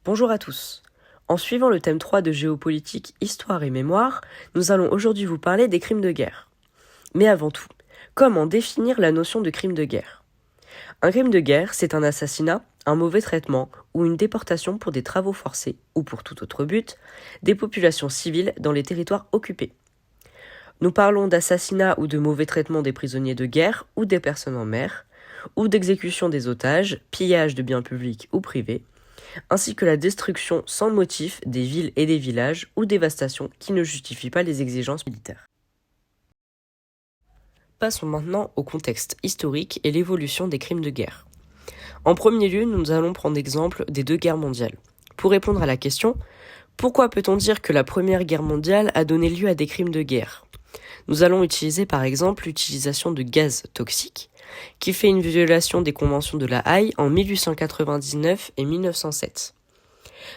Bonjour à tous. En suivant le thème 3 de géopolitique, histoire et mémoire, nous allons aujourd'hui vous parler des crimes de guerre. Mais avant tout, comment définir la notion de crime de guerre ? Un crime de guerre, c'est un assassinat, un mauvais traitement ou une déportation pour des travaux forcés ou pour tout autre but des populations civiles dans les territoires occupés. Nous parlons d'assassinat ou de mauvais traitement des prisonniers de guerre ou des personnes en mer, ou d'exécution des otages, pillage de biens publics ou privés, ainsi que la destruction sans motif des villes et des villages ou dévastation qui ne justifient pas les exigences militaires. Passons maintenant au contexte historique et l'évolution des crimes de guerre. En premier lieu, nous allons prendre l'exemple des deux guerres mondiales. Pour répondre à la question, pourquoi peut-on dire que la Première Guerre mondiale a donné lieu à des crimes de guerre ? Nous allons utiliser par exemple l'utilisation de gaz toxiques, qui fait une violation des conventions de La Haye en 1899 et 1907.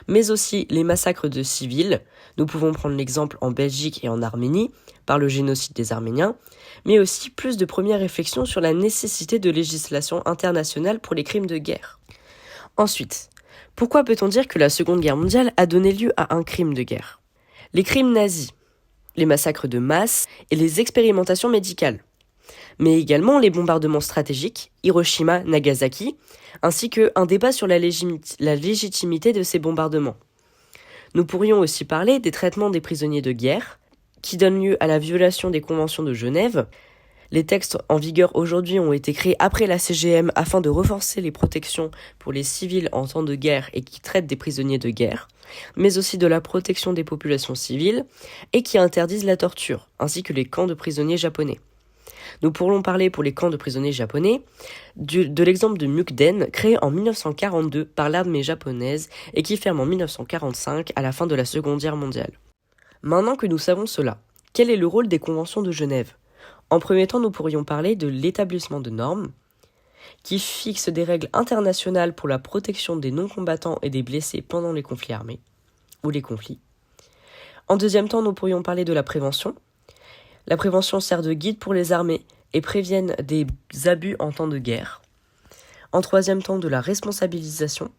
Mais aussi les massacres de civils, nous pouvons prendre l'exemple en Belgique et en Arménie, par le génocide des Arméniens, mais aussi plus de premières réflexions sur la nécessité de législation internationale pour les crimes de guerre. Ensuite, pourquoi peut-on dire que la Seconde Guerre mondiale a donné lieu à un crime de guerre ? Les crimes nazis, les massacres de masse et les expérimentations médicales, mais également les bombardements stratégiques, Hiroshima, Nagasaki, ainsi qu'un débat sur la légitimité de ces bombardements. Nous pourrions aussi parler des traitements des prisonniers de guerre, qui donnent lieu à la violation des conventions de Genève. Les textes en vigueur aujourd'hui ont été créés après la CGM afin de renforcer les protections pour les civils en temps de guerre et qui traitent des prisonniers de guerre, mais aussi de la protection des populations civiles et qui interdisent la torture, ainsi que les camps de prisonniers japonais. Nous pourrons parler pour les camps de prisonniers japonais de l'exemple de Mukden, créé en 1942 par l'armée japonaise et qui ferme en 1945 à la fin de la Seconde Guerre mondiale. Maintenant que nous savons cela, quel est le rôle des conventions de Genève ? En premier temps, nous pourrions parler de l'établissement de normes qui fixent des règles internationales pour la protection des non-combattants et des blessés pendant les conflits armés ou les conflits. En deuxième temps, nous pourrions parler de la prévention. La prévention sert de guide pour les armées et préviennent des abus en temps de guerre. En troisième temps, de la responsabilisation.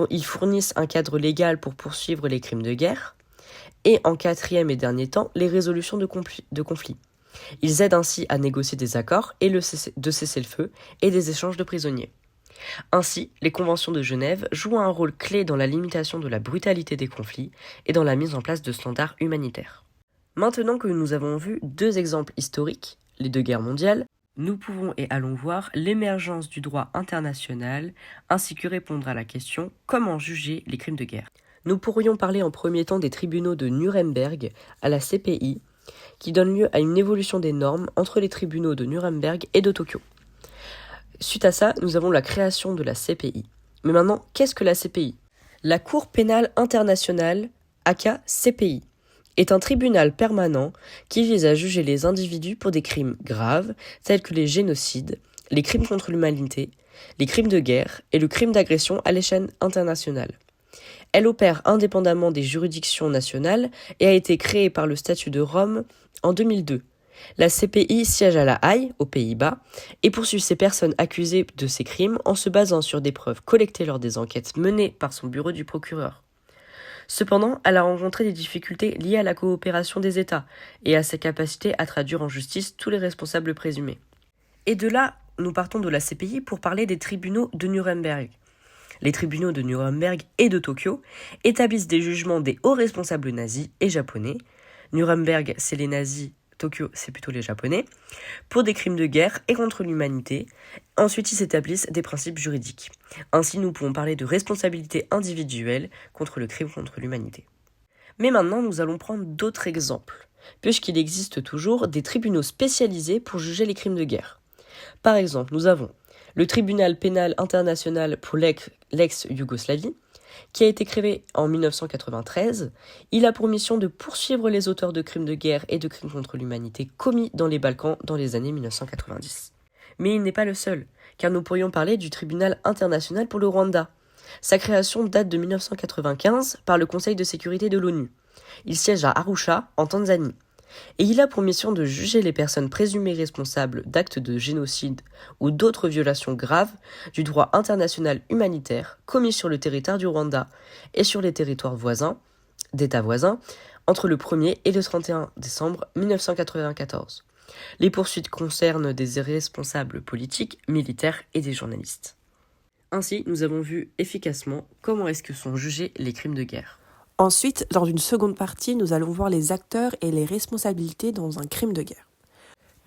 Ils fournissent un cadre légal pour poursuivre les crimes de guerre. Et en quatrième et dernier temps, les résolutions de conflits. Ils aident ainsi à négocier des accords et de cessez-le-feu et des échanges de prisonniers. Ainsi, les conventions de Genève jouent un rôle clé dans la limitation de la brutalité des conflits et dans la mise en place de standards humanitaires. Maintenant que nous avons vu deux exemples historiques, les deux guerres mondiales, nous pouvons et allons voir l'émergence du droit international ainsi que répondre à la question « Comment juger les crimes de guerre ?» Nous pourrions parler en premier temps des tribunaux de Nuremberg à la CPI, qui donnent lieu à une évolution des normes entre les tribunaux de Nuremberg et de Tokyo. Suite à ça, nous avons la création de la CPI. Mais maintenant, qu'est-ce que la CPI ? La Cour pénale internationale, aka CPI, est un tribunal permanent qui vise à juger les individus pour des crimes graves tels que les génocides, les crimes contre l'humanité, les crimes de guerre et le crime d'agression à l'échelle internationale. Elle opère indépendamment des juridictions nationales et a été créée par le statut de Rome en 2002. La CPI siège à La Haye, aux Pays-Bas, et poursuit ces personnes accusées de ces crimes en se basant sur des preuves collectées lors des enquêtes menées par son bureau du procureur. Cependant, elle a rencontré des difficultés liées à la coopération des États et à sa capacité à traduire en justice tous les responsables présumés. Et de là, nous partons de la CPI pour parler des tribunaux de Nuremberg. Les tribunaux de Nuremberg et de Tokyo établissent des jugements des hauts responsables nazis et japonais. Nuremberg, c'est les nazis, Tokyo, c'est plutôt les japonais, pour des crimes de guerre et contre l'humanité. Ensuite, ils s'établissent des principes juridiques. Ainsi, nous pouvons parler de responsabilité individuelle contre le crime contre l'humanité. Mais maintenant, nous allons prendre d'autres exemples, puisqu'il existe toujours des tribunaux spécialisés pour juger les crimes de guerre. Par exemple, nous avons le tribunal pénal international pour l'ex-Yougoslavie, qui a été créé en 1993. Il a pour mission de poursuivre les auteurs de crimes de guerre et de crimes contre l'humanité commis dans les Balkans dans les années 1990. Mais il n'est pas le seul, car nous pourrions parler du tribunal international pour le Rwanda. Sa création date de 1995 par le Conseil de sécurité de l'ONU. Il siège à Arusha, en Tanzanie. et il a pour mission de juger les personnes présumées responsables d'actes de génocide ou d'autres violations graves du droit international humanitaire commis sur le territoire du Rwanda et sur les territoires voisins, d'États voisins, entre le 1er et le 31 décembre 1994. Les poursuites concernent des responsables politiques, militaires et des journalistes. Ainsi, nous avons vu efficacement comment est-ce que sont jugés les crimes de guerre. Ensuite, dans une seconde partie, nous allons voir les acteurs et les responsabilités dans un crime de guerre.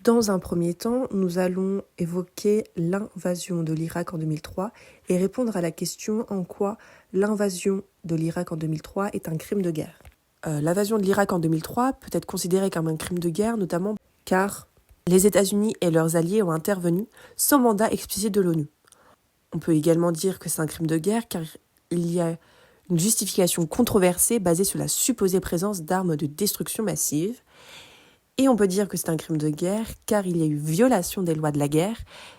Dans un premier temps, nous allons évoquer l'invasion de l'Irak en 2003 et répondre à la question en quoi l'invasion de l'Irak en 2003 est un crime de guerre. L'invasion de l'Irak en 2003 peut être considérée comme un crime de guerre, notamment car les États-Unis et leurs alliés ont intervenu sans mandat explicite de l'ONU. On peut également dire que c'est un crime de guerre car il y a une justification controversée basée sur la supposée présence d'armes de destruction massive. Et on peut dire que c'est un crime de guerre car il y a eu violation des lois de la guerre,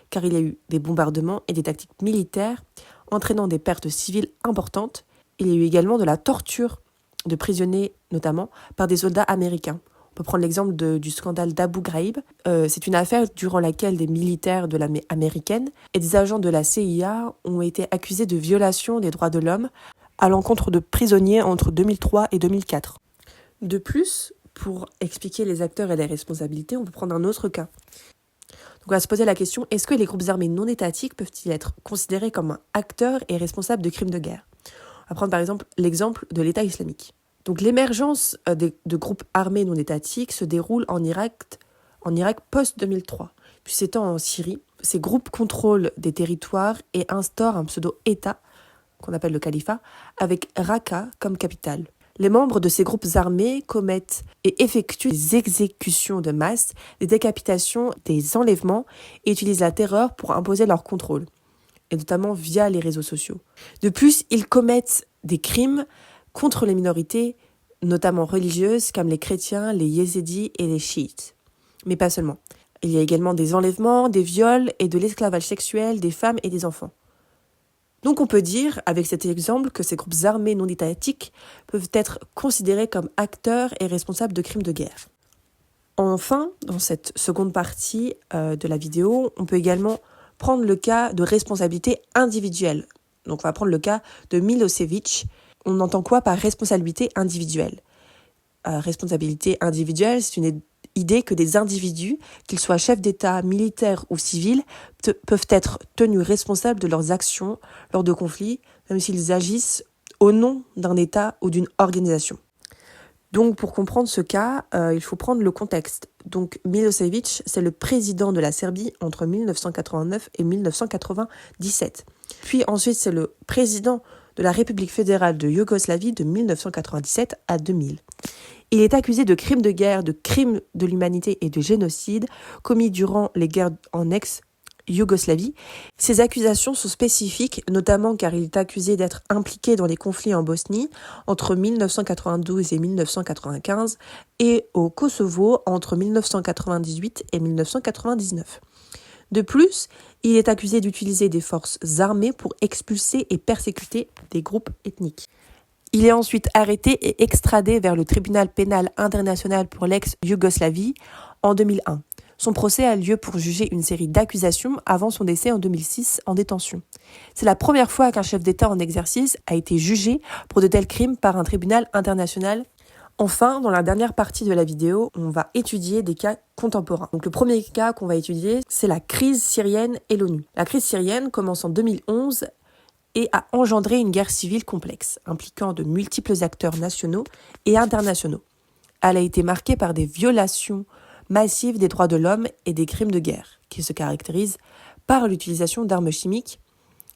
car il y a eu des bombardements et des tactiques militaires entraînant des pertes civiles importantes. Il y a eu également de la torture de prisonniers, notamment par des soldats américains. On peut prendre l'exemple du scandale d'Abu Ghraib. C'est une affaire durant laquelle des militaires de l'armée américaine et des agents de la CIA ont été accusés de violation des droits de l'homme à l'encontre de prisonniers entre 2003 et 2004. De plus, pour expliquer les acteurs et les responsabilités, on peut prendre un autre cas. Donc on va se poser la question, est-ce que les groupes armés non étatiques peuvent-ils être considérés comme acteurs et responsables de crimes de guerre ? On va prendre par exemple l'exemple de l'État islamique. Donc l'émergence de groupes armés non étatiques se déroule en Irak post-2003. Puis s'étend en Syrie, ces groupes contrôlent des territoires et instaurent un pseudo-État, qu'on appelle le califat, avec Raqqa comme capitale. Les membres de ces groupes armés commettent et effectuent des exécutions de masse, des décapitations, des enlèvements et utilisent la terreur pour imposer leur contrôle, et notamment via les réseaux sociaux. De plus, ils commettent des crimes contre les minorités, notamment religieuses, comme les chrétiens, les yézidis et les chiites. Mais pas seulement. Il y a également des enlèvements, des viols et de l'esclavage sexuel des femmes et des enfants. Donc on peut dire, avec cet exemple, que ces groupes armés non étatiques peuvent être considérés comme acteurs et responsables de crimes de guerre. Enfin, dans cette seconde partie de la vidéo, on peut également prendre le cas de responsabilité individuelle. Donc on va prendre le cas de Milosevic. On entend quoi par responsabilité individuelle ? Responsabilité individuelle, c'est une idée que des individus, qu'ils soient chefs d'État, militaires ou civils, peuvent être tenus responsables de leurs actions lors de conflits, même s'ils agissent au nom d'un État ou d'une organisation. Donc pour comprendre ce cas, il faut prendre le contexte. Donc Milosevic, c'est le président de la Serbie entre 1989 et 1997. Puis ensuite, c'est le président de la République fédérale de Yougoslavie de 1997 à 2000. Il est accusé de crimes de guerre, de crimes de l'humanité et de génocide commis durant les guerres en ex-Yougoslavie. Ces accusations sont spécifiques, notamment car il est accusé d'être impliqué dans les conflits en Bosnie entre 1992 et 1995 et au Kosovo entre 1998 et 1999. De plus, il est accusé d'utiliser des forces armées pour expulser et persécuter des groupes ethniques. Il est ensuite arrêté et extradé vers le tribunal pénal international pour l'ex-Yougoslavie en 2001. Son procès a lieu pour juger une série d'accusations avant son décès en 2006 en détention. C'est la première fois qu'un chef d'État en exercice a été jugé pour de tels crimes par un tribunal international. Enfin, dans la dernière partie de la vidéo, on va étudier des cas contemporains. Donc le premier cas qu'on va étudier, c'est la crise syrienne et l'ONU. La crise syrienne commence en 2011 et a engendré une guerre civile complexe, impliquant de multiples acteurs nationaux et internationaux. Elle a été marquée par des violations massives des droits de l'homme et des crimes de guerre, qui se caractérisent par l'utilisation d'armes chimiques,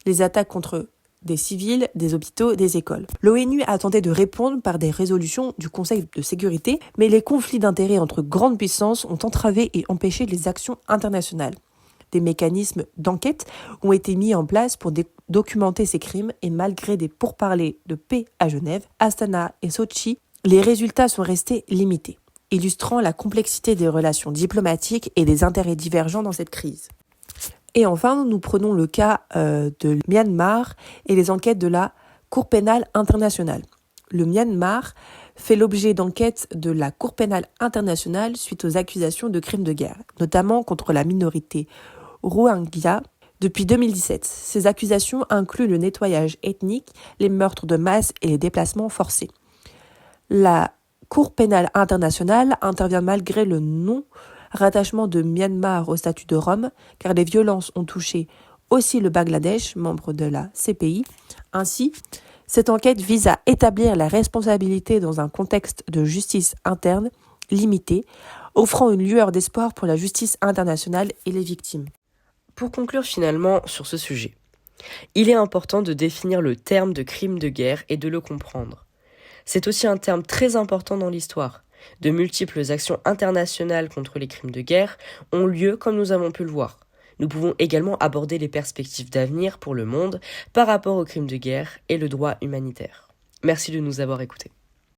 les attaques contre des civils, des hôpitaux, des écoles. L'ONU a tenté de répondre par des résolutions du Conseil de sécurité, mais les conflits d'intérêts entre grandes puissances ont entravé et empêché les actions internationales. Des mécanismes d'enquête ont été mis en place pour documenter ces crimes et malgré des pourparlers de paix à Genève, Astana et Sochi, les résultats sont restés limités, illustrant la complexité des relations diplomatiques et des intérêts divergents dans cette crise. Et enfin, nous prenons le cas de Myanmar et les enquêtes de la Cour pénale internationale. Le Myanmar fait l'objet d'enquêtes de la Cour pénale internationale suite aux accusations de crimes de guerre, notamment contre la minorité Rohingya depuis 2017. Ces accusations incluent le nettoyage ethnique, les meurtres de masse et les déplacements forcés. La Cour pénale internationale intervient malgré le non-rattachement de Myanmar au statut de Rome, car les violences ont touché aussi le Bangladesh, membre de la CPI. Ainsi, cette enquête vise à établir la responsabilité dans un contexte de justice interne limité, offrant une lueur d'espoir pour la justice internationale et les victimes. Pour conclure finalement sur ce sujet, il est important de définir le terme de crime de guerre et de le comprendre. C'est aussi un terme très important dans l'histoire. De multiples actions internationales contre les crimes de guerre ont lieu comme nous avons pu le voir. Nous pouvons également aborder les perspectives d'avenir pour le monde par rapport aux crimes de guerre et le droit humanitaire. Merci de nous avoir écoutés.